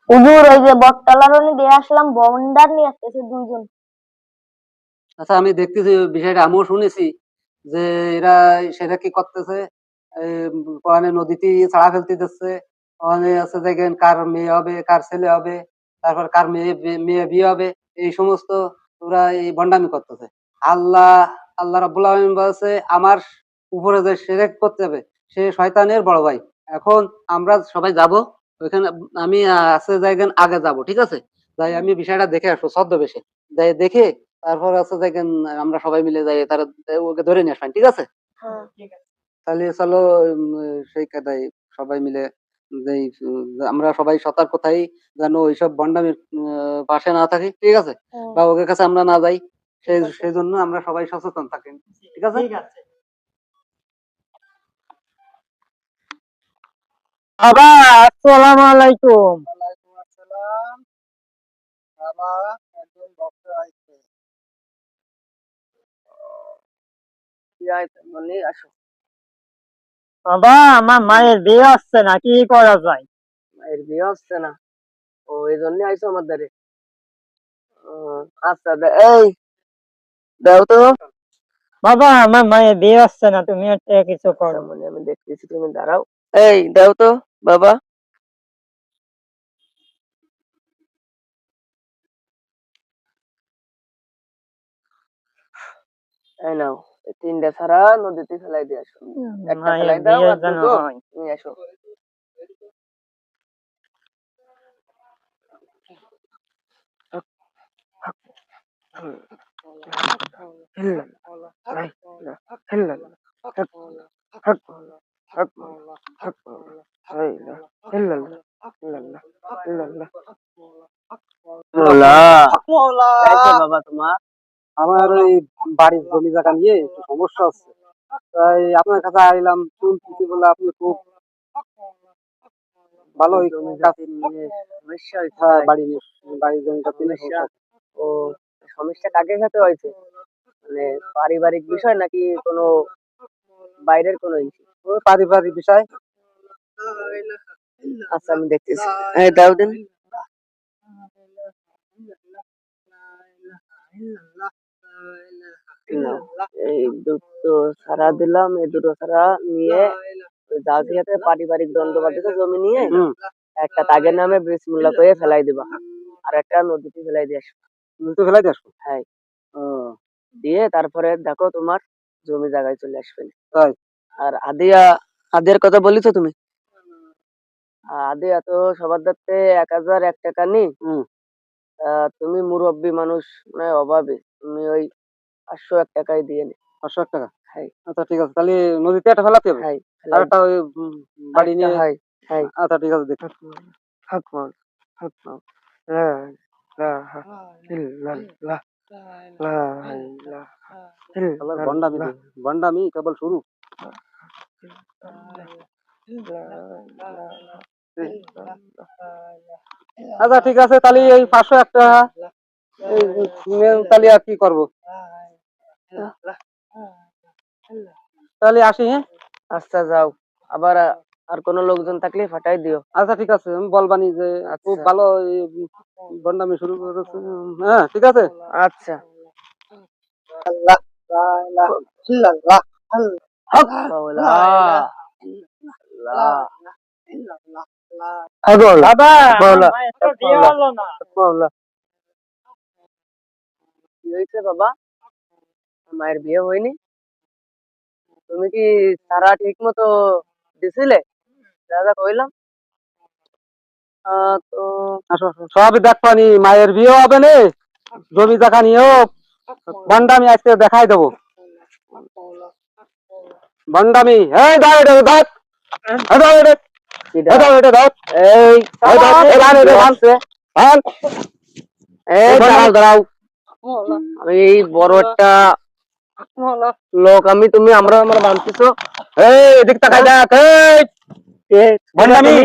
হুজুর ওই যে বটতলারনি দিয়ে আসলাম, বন্ডার নিয়ে আসতেছে দুইজন। আচ্ছা, আমি দেখতেছি বিষয়টা, আমিও শুনেছি যে এরা সেটা কি করতেছে, ওখানে নদীতে ছাড়া ফেলতে দিচ্ছে, ওখানে আছে দেখেন কার মেয়ে হবে কার ছেলে হবে, তারপর কার মেয়ে বিয়ে হবে, এই সমস্ত ওরা এই ভণ্ডামি করতেছে। আল্লাহ আল্লাহ রাব্বুল আলামিন বলছে আমার উপরে যে শিরক করতে হবে সে শয়তানের বড় ভাই। এখন আমরা সবাই যাব ওইখানে, আমি আছে জায়গায় আগে যাব, ঠিক আছে? যাই আমি বিষয়টা দেখে আসবো ছদ্মবেশে, যাই দেখে তারপর আছে দেখেন আমরা সবাই মিলে যাই, তারা ওকে ধরে নিয়ে আসবেন, ঠিক আছে? হ্যাঁ। তাহলে চলো, সেই কাদাই সবাই মিলে যেই, আমরা সবাই সতর্ক থাকি যেন ওইসব ভণ্ডামির পাশে না থাকি, ঠিক আছে? বা ওদের কাছে আমরা না যাই, সেই জন্য আমরা সবাই সচেতন থাকি, ঠিক আছে? বাবা, আসসালামু আলাইকুম। ওয়ালাইকুম আসসালাম। বাবা, একজন ভক্ত আইছে। কি আইছে বলি, আসো। বাবা, আমার মায়ের বিয়ে হচ্ছে না, কি করা যায়? মায়ের বিয়ে হচ্ছে না? ও, এই জন্য আইছো আমার দ্বারে? আচ্ছা, এই দাও তো। বাবা, আমার মায়ের বিয়ে হচ্ছে না, তুমি একটা কিছু আচ্ছা করো। মনে, আমি দেখতেছি, তুমি দাঁড়াও। এই দাও তো বাবা। এই নাও, এই 3টা ছাড়া নদীতে ফেলাই দিয়ে আসো। একটা মায়ের ফেলাই দাও বিয়ে আর যেন দুটো হয়। নিয়ে আসো। বাবা তোমার, আমার ওই বাড়ির জমি জায়গা নিয়ে একটু সমস্যা আছে, তাই আপনার কাছে আইলাম। শুনতেছি বলে আপনি খুব ভালোই কাছে নিয়ে সমস্যা হয়েছে। হ্যাঁ, বাড়ির জমিটা সমস্যা। ও, সমস্যা কাকে সাথে হয়েছে? মানে পারিবারিক বিষয় নাকি কোনো বাইরের কোনো ইস্যু? ও, পারিবারিক বিষয়। আচ্ছা, আমি দেখতেছি। এই দাও দিন। নাও, এই দুটো ছাড়া দিলাম, এই দুটো ছাড়া নিয়ে জাজিয়াতে পারিবারিক দ্বন্দ্ব বাঁধিত জমি নিয়ে একটা তাগের নামে বিসমিল্লাহ করে ফেলাই দিবা, আর একটা নদীতে ফেলাই দিয়ে আসবো। নদীতে ফেলাই দিয়ে আসবো? হ্যাঁ। ও, দিয়ে তারপরে দেখো তোমার জমি জায়গায় চলে আসবে। তাই? আর আদিয়ার কথা বলিছো তুমি? আদিয়া তো সবার কাছে 1001 টাকা নি। তুমি মুরব্বী মানুষ, মানে অভাবে, তুমি ওই 501 টাকাই দিয়ে নে। 501 টাকা? হ্যাঁ। আচ্ছা ঠিক আছে, তাহলে নদীতে একটা ফেলাতে হবে। হ্যাঁ, আর একটা ওই বাড়ি নিয়ে। হ্যাঁ হ্যাঁ। আচ্ছা ঠিক আছে, দেখ। হাকমান হাকমান লা ইলাহা ইল্লাল্লাহ লা ইলাহা ইল্লাল্লাহ। ভণ্ডামি কেবল শুরু। আচ্ছা ঠিক আছে, তাহলে এই 501 টাকা তাহলে আর কি করবো, তাহলে আসি। হ্যাঁ, আচ্ছা যাও, আবার আর কোনো লোকজন থাকলে ফাটাই দিও। আচ্ছা ঠিক আছে, আমি বলবানি যে খুব ভালো ভণ্ডামি শুরু করেছে। হ্যাঁ ঠিক আছে। আচ্ছা। আল্লাহ লা ইলাহা ইল্লাল্লাহ আল্লাহ বাবা, আমার মায়ের তো বিয়ে হলো না। কি হয়েছে বাবা? মায়ের বিয়ে হয়নি? তুমি কি সারা ঠিক মতো দিছিলে? যা যা কইলাম। তো সবই দেখবানি, মায়ের বিয়ে হবে না, জমি জায়গা নিয়েও ভণ্ডামি আজকে দেখাই দেবো। ভণ্ডামি, এই দাও এটা, দাও দাও এটা, দাও এটা, দাও। এই দাঁড়াও দাঁড়াও, আমি বড় একটা লোক, আমি তুমি আমরা আমার বানতেছো। এই এদিক তাকাই দেখ, এই ভণ্ডামি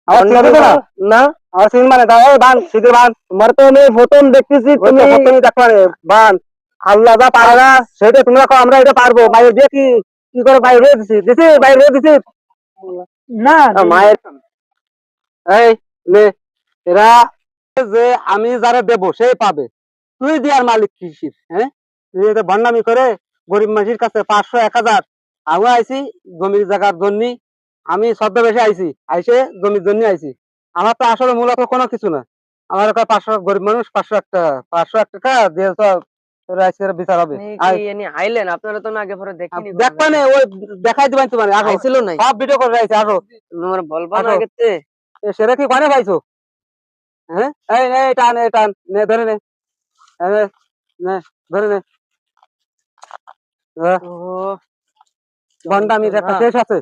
আমার চিনতে না? না, আমার চিন মানে দাও, বান সিধে বান। তোমার তো আমি প্রথম দেখতেছি, তুমি দেখবা বান। আল্লাহ যা পারে না সেটা তুমি রাখো, আমরা এটা পারবো। মায়ের দিয়ে কি করে বাইরে দিছি দিছি বাইরে দিছি না, মায়ের। এই নে, এরা যে আমি যারা দেবো সেই পাবে, তুই দেওয়ার মালিক কিসির? হ্যাঁ, তুই এটা ভণ্ডামি করে গরিব মানুষের কাছে 500 1000 আমি আইছি জমির জায়গার জন্য, আমি ছদ্মবেশে আইছি, আইসে জমির জন্য আইছি। আমার তো আসলে মূলত কোনো কিছু না, আমার কাছে 500 গরিব মানুষ 501 টাকা দিয়ে তো তোর আজকের বিচার হবে। আইলেন আপনারা তো না আগে পরে দেখিনি দেখবা না, ওই দেখাই দিবেন তোমার, আসো আইছিল নাই সব ভিডিও করে রাখছি, আসো। তোমার বলবা না আসো। আগেতে সেটা কি করে পাইছো? হ্যাঁ, এই টান এই টান নে, ধরে নে, এই নে, নে, ধরে নে। ও ভণ্ডামির একটা শেষ আছে।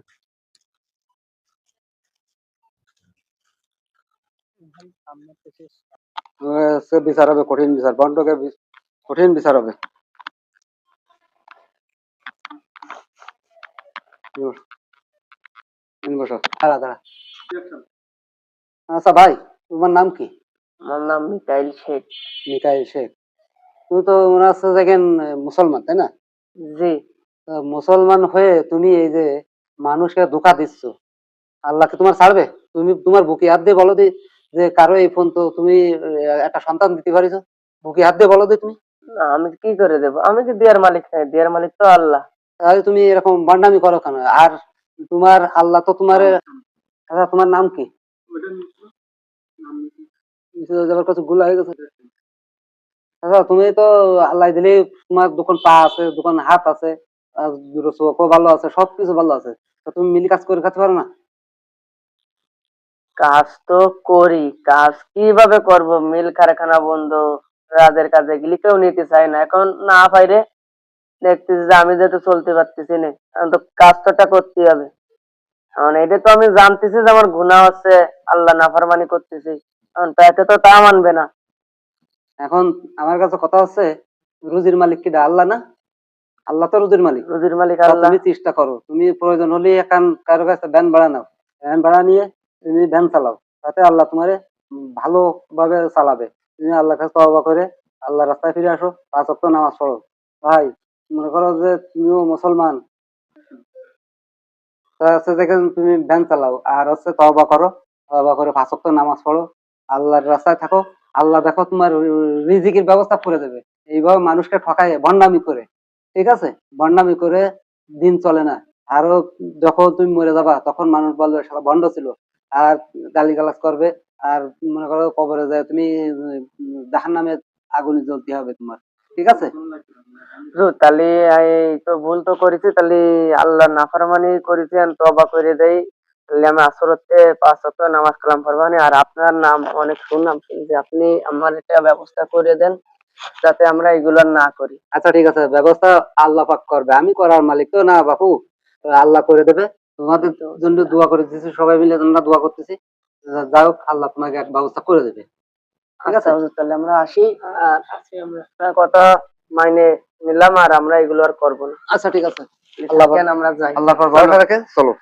সে বিচার হবে, কঠিন বিচার, ভণ্ডকে কঠিন বিচার হবে। বসো, দাঁড়া দাঁড়া। আচ্ছা ভাই, তোমার নাম কি? আমার নাম মিকাইল শেখ। মিকাইল শেখ। তুমি তো মনে হচ্ছে দেখেন মুসলমান, তাই না? জি। তা মুসলমান হয়ে তুমি এই যে মানুষকে ধোঁকা দিচ্ছ, আল্লাহ কি তোমার ছাড়বে? তুমি তোমার বুকে হাত দিয়ে বলো দি যে কারো এই ফোন তো তুমি একটা সন্তান দিতে পারিছো, বুকে হাত দিয়ে বলো দি তুমি। না আমি কি করে দেব, আমি কি দেয়ার মালিক নাই, দেয়ার মালিক তো আল্লাহ। তাহলে তুমি এরকম বান্ডামি করো কেন? আর তোমার আল্লাহ তো তোমার, আচ্ছা তোমার নাম কি? যাবার কাছে ভুল হয়ে গেছে। আচ্ছা তুমি তো আল্লাহ দিলে তোমার দোকান পা আছে, দোকান হাত আছে, আর দুটো চোখও ভালো আছে, সবকিছু ভালো আছে, তো তুমি মিলি কাজ করে খেতে পারো না? কাজ তো করি, কাজ কিভাবে করব, মিল কারখানা বন্ধ, রাজের কাজে গেলে কেউ নিতে চায় না, এখন না পাইরে দেখতেছি যে আমি যেহেতু চলতে পারতেছি না, এখন তো কাজটা করতেই হবে। এখন এটা তো আমি জানতেছি যে আমার গুনাহ হচ্ছে, আল্লাহ নাফরমানি করতেছি, এখন তো এতে তো তা মানবে না। এখন আমার কাছে কথা হচ্ছে, রুজির মালিক কি আল্লাহ না? আল্লাহ তো রুজির মালিক। রুজির মালিক তা আল্লাহ। তুমি চেষ্টা করো, তুমি প্রয়োজন হলে এখন কারো কাছে ভ্যান ভাড়া নাও, ভ্যান ভাড়া নিয়ে তুমি ভ্যান চালাও, তাতে আল্লাহ তোমারে ভালো ভাবে চালাবে। তুমি আল্লাহর কাছে তওবা করে আল্লাহ রাস্তায় ফিরে আসো, 5 ওয়াক্ত নামাজ পড়ো। ভাই, মনে করো যে তুমিও মুসলমান, তা হচ্ছে যেখানে তুমি ভ্যান চালাও আর হচ্ছে তওবা করো, তওবা করে 5 ওয়াক্ত নামাজ পড়ো, আল্লাহর রাস্তায় থাকো, আল্লাহ দেখো তোমার রিজিকের ব্যবস্থা করে দেবে। এইভাবে মানুষকে ঠকায় ভণ্ডামি করে, ঠিক আছে? ভণ্ডামি করে দিন চলে না। আরো যখন তুমি মরে যাবা তখন মানুষ বলবে শালা ভণ্ড ছিল, আর গালিগালাজ করবে, আর মনে করো কবরে যায় তুমি জাহান্নামে আগুনে জ্বলতে হবে তোমার, ঠিক আছে? তাহলে এই তো ভুল তো করেছি, তাহলে আল্লাহ নাফরমানি করেছি, আমি তওবা করে দেই, তাহলে আমি আসরতে 5 ওয়াক্ত নামাজ কালাম পড়বানি। আর আপনার নাম অনেক শুনলাম, শুনছি আপনি আমার এটা ব্যবস্থা করে দেন যাতে আমরা এগুলো না করি। আচ্ছা ঠিক আছে, ব্যবস্থা আল্লাহ পাক করবে, আমি করার মালিক তো না বাপু, আল্লাহ করে দেবে। তোমাদের জন্য দোয়া করে দিতেছি, সবাই মিলে আমরা দোয়া করতেছি, যাই হোক আল্লাহ তোমাকে এক ব্যবস্থা করে দেবে, ঠিক আচ্ছা আছে? হুজুর, তাহলে আমরা আসি। আর আপনার কথা মাইনে নিলাম, আর আমরা এগুলো আর করবো না। আচ্ছা ঠিক আছে, আল্লাহ থাকেন, আমরা যাই। আল্লাহ পাক ভরসা রেখে চলো।